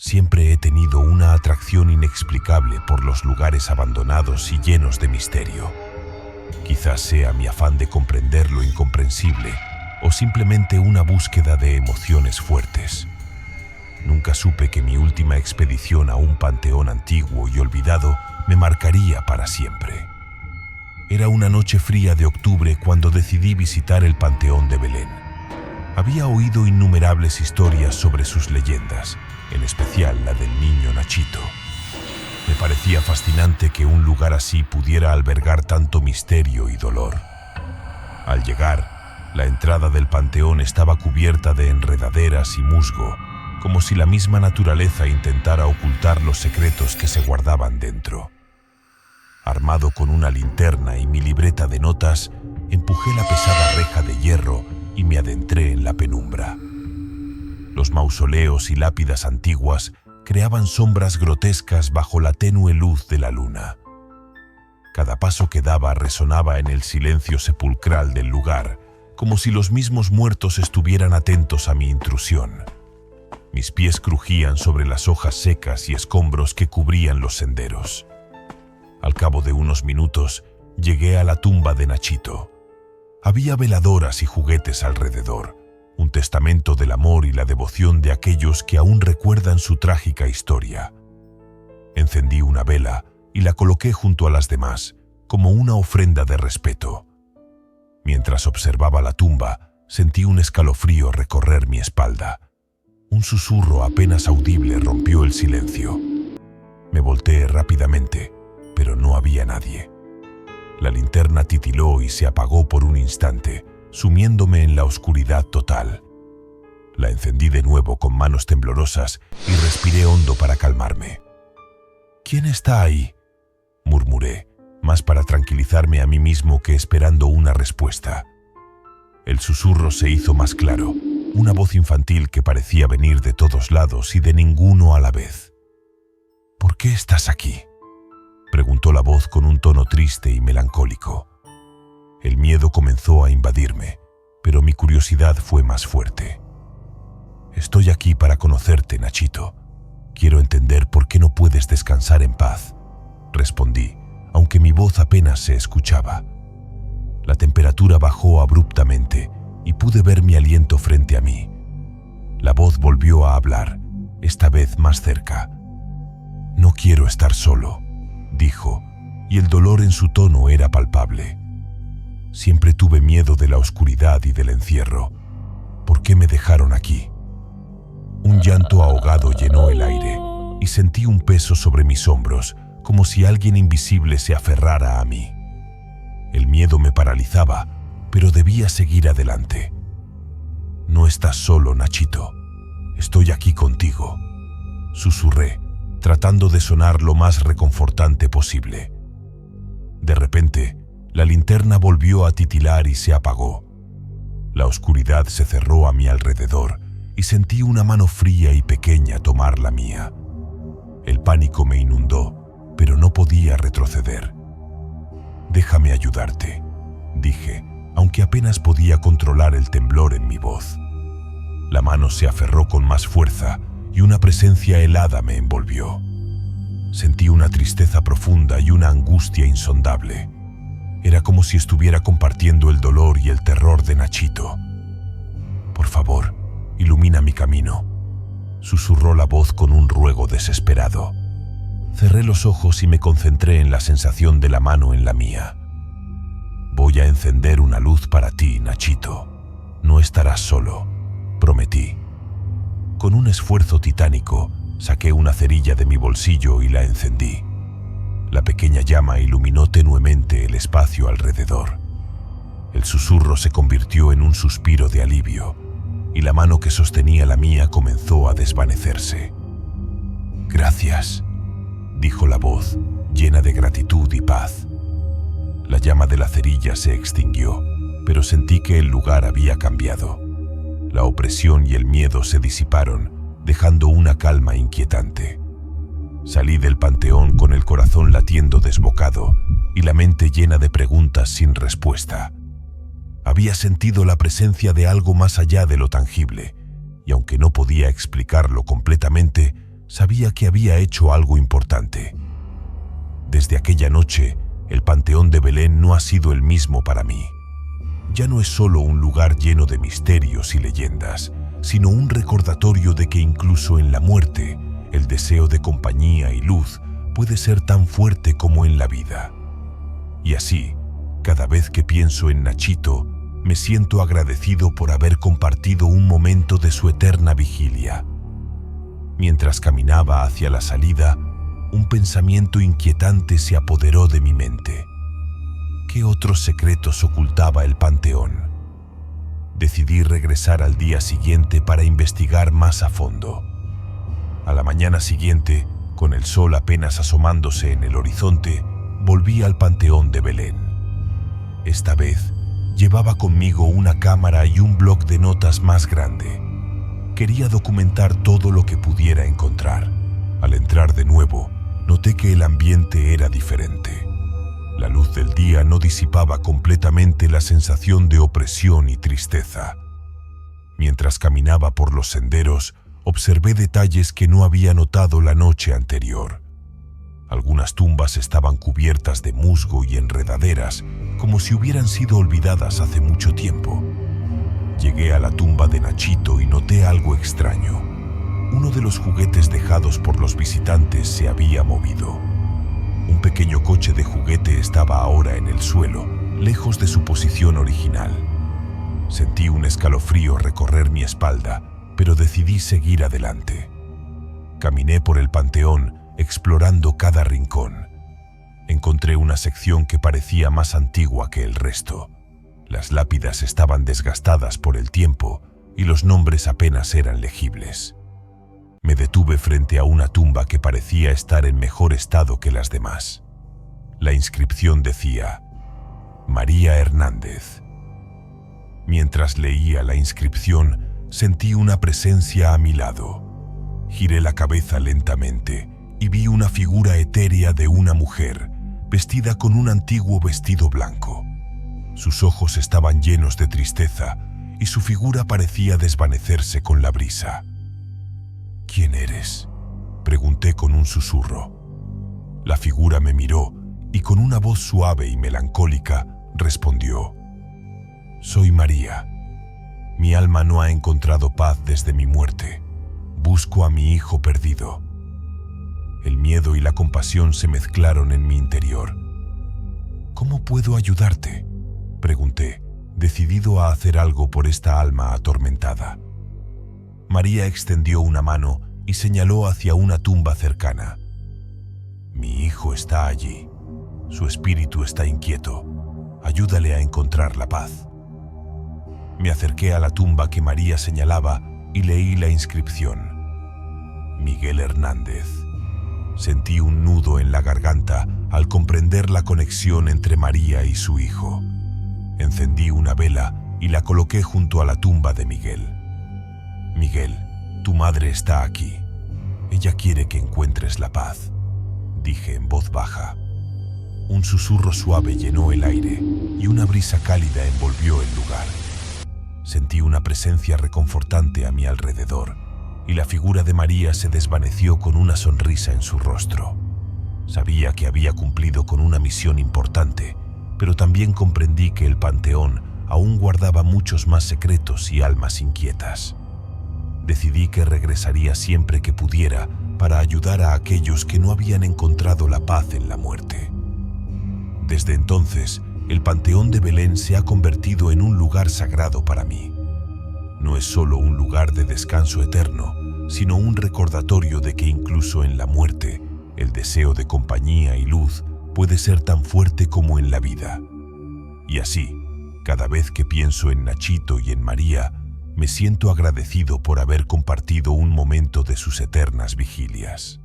Siempre he tenido una atracción inexplicable por los lugares abandonados y llenos de misterio. Quizás sea mi afán de comprender lo incomprensible o simplemente una búsqueda de emociones fuertes. Nunca supe que mi última expedición a un panteón antiguo y olvidado me marcaría para siempre. Era una noche fría de octubre cuando decidí visitar el Panteón de Belén. Había oído innumerables historias sobre sus leyendas, en especial la del niño Nachito. Me parecía fascinante que un lugar así pudiera albergar tanto misterio y dolor. Al llegar, la entrada del panteón estaba cubierta de enredaderas y musgo, como si la misma naturaleza intentara ocultar los secretos que se guardaban dentro. Armado con una linterna y mi libreta de notas, empujé la pesada reja de hierro y me adentré en la penumbra. Los mausoleos y lápidas antiguas creaban sombras grotescas bajo la tenue luz de la luna. Cada paso que daba resonaba en el silencio sepulcral del lugar, como si los mismos muertos estuvieran atentos a mi intrusión. Mis pies crujían sobre las hojas secas y escombros que cubrían los senderos. Al cabo de unos minutos, llegué a la tumba de Nachito. Había veladoras y juguetes alrededor, un testamento del amor y la devoción de aquellos que aún recuerdan su trágica historia. Encendí una vela y la coloqué junto a las demás, como una ofrenda de respeto. Mientras observaba la tumba, sentí un escalofrío recorrer mi espalda. Un susurro apenas audible rompió el silencio. Me volteé rápidamente, pero no había nadie. La linterna titiló y se apagó por un instante, sumiéndome en la oscuridad total. La encendí de nuevo con manos temblorosas y respiré hondo para calmarme. «¿Quién está ahí?», murmuré, más para tranquilizarme a mí mismo que esperando una respuesta. El susurro se hizo más claro, una voz infantil que parecía venir de todos lados y de ninguno a la vez. «¿Por qué estás aquí?», preguntó la voz con un tono triste y melancólico. El miedo comenzó a invadirme, pero mi curiosidad fue más fuerte. «Estoy aquí para conocerte, Nachito. Quiero entender por qué no puedes descansar en paz», respondí, aunque mi voz apenas se escuchaba. La temperatura bajó abruptamente y pude ver mi aliento frente a mí. La voz volvió a hablar, esta vez más cerca. «No quiero estar solo», dijo, y el dolor en su tono era palpable. «Siempre tuve miedo de la oscuridad y del encierro. ¿Por qué me dejaron aquí?». Un llanto ahogado llenó el aire y sentí un peso sobre mis hombros, como si alguien invisible se aferrara a mí. El miedo me paralizaba, pero debía seguir adelante. «No estás solo, Nachito. Estoy aquí contigo», susurré, tratando de sonar lo más reconfortante posible. De repente, la linterna volvió a titilar y se apagó. La oscuridad se cerró a mi alrededor y sentí una mano fría y pequeña tomar la mía. El pánico me inundó, pero no podía retroceder. «Déjame ayudarte», dije, aunque apenas podía controlar el temblor en mi voz. La mano se aferró con más fuerza y una presencia helada me envolvió. Sentí una tristeza profunda y una angustia insondable. Era como si estuviera compartiendo el dolor y el terror de Nachito. «Por favor, ilumina mi camino», susurró la voz con un ruego desesperado. Cerré los ojos y me concentré en la sensación de la mano en la mía. «Voy a encender una luz para ti, Nachito. No estarás solo», prometí. Con un esfuerzo titánico, saqué una cerilla de mi bolsillo y la encendí. La pequeña llama iluminó tenuemente el espacio alrededor. El susurro se convirtió en un suspiro de alivio, y la mano que sostenía la mía comenzó a desvanecerse. «Gracias», dijo la voz, llena de gratitud y paz. La llama de la cerilla se extinguió, pero sentí que el lugar había cambiado. La opresión y el miedo se disiparon, dejando una calma inquietante. Salí del panteón con el corazón latiendo desbocado y la mente llena de preguntas sin respuesta. Había sentido la presencia de algo más allá de lo tangible, y aunque no podía explicarlo completamente, sabía que había hecho algo importante. Desde aquella noche, el Panteón de Belén no ha sido el mismo para mí. Ya no es solo un lugar lleno de misterios y leyendas, sino un recordatorio de que incluso en la muerte, el deseo de compañía y luz puede ser tan fuerte como en la vida. Y así, cada vez que pienso en Nachito, me siento agradecido por haber compartido un momento de su eterna vigilia. Mientras caminaba hacia la salida, un pensamiento inquietante se apoderó de mi mente. ¿Qué otros secretos ocultaba el Panteón? Decidí regresar al día siguiente para investigar más a fondo. A la mañana siguiente, con el sol apenas asomándose en el horizonte, volví al Panteón de Belén. Esta vez, llevaba conmigo una cámara y un bloc de notas más grande. Quería documentar todo lo que pudiera encontrar. Al entrar de nuevo, noté que el ambiente era diferente. La luz del día no disipaba completamente la sensación de opresión y tristeza. Mientras caminaba por los senderos, observé detalles que no había notado la noche anterior. Algunas tumbas estaban cubiertas de musgo y enredaderas, como si hubieran sido olvidadas hace mucho tiempo. Llegué a la tumba de Nachito y noté algo extraño. Uno de los juguetes dejados por los visitantes se había movido. Un pequeño coche de juguete estaba ahora en el suelo, lejos de su posición original. Sentí un escalofrío recorrer mi espalda, pero decidí seguir adelante. Caminé por el panteón, explorando cada rincón. Encontré una sección que parecía más antigua que el resto. Las lápidas estaban desgastadas por el tiempo y los nombres apenas eran legibles. Me detuve frente a una tumba que parecía estar en mejor estado que las demás. La inscripción decía: María Hernández. Mientras leía la inscripción, sentí una presencia a mi lado. Giré la cabeza lentamente y vi una figura etérea de una mujer, vestida con un antiguo vestido blanco. Sus ojos estaban llenos de tristeza y su figura parecía desvanecerse con la brisa. ¿Quién eres?, pregunté con un susurro. La figura me miró y con una voz suave y melancólica respondió: Soy María. Mi alma no ha encontrado paz desde mi muerte. Busco a mi hijo perdido. El miedo y la compasión se mezclaron en mi interior. ¿Cómo puedo ayudarte?, pregunté, decidido a hacer algo por esta alma atormentada. María extendió una mano y señaló hacia una tumba cercana. Mi hijo está allí. Su espíritu está inquieto. Ayúdale a encontrar la paz. Me acerqué a la tumba que María señalaba y leí la inscripción: Miguel Hernández. Sentí un nudo en la garganta al comprender la conexión entre María y su hijo. Encendí una vela y la coloqué junto a la tumba de Miguel. Miguel, tu madre está aquí. Ella quiere que encuentres la paz, dije en voz baja. Un susurro suave llenó el aire y una brisa cálida envolvió el lugar. Sentí una presencia reconfortante a mi alrededor y la figura de María se desvaneció con una sonrisa en su rostro. Sabía que había cumplido con una misión importante, pero también comprendí que el panteón aún guardaba muchos más secretos y almas inquietas. Decidí que regresaría siempre que pudiera para ayudar a aquellos que no habían encontrado la paz en la muerte. Desde entonces, el Panteón de Belén se ha convertido en un lugar sagrado para mí. No es solo un lugar de descanso eterno, sino un recordatorio de que incluso en la muerte, el deseo de compañía y luz puede ser tan fuerte como en la vida. Y así, cada vez que pienso en Nachito y en María, me siento agradecido por haber compartido un momento de sus eternas vigilias.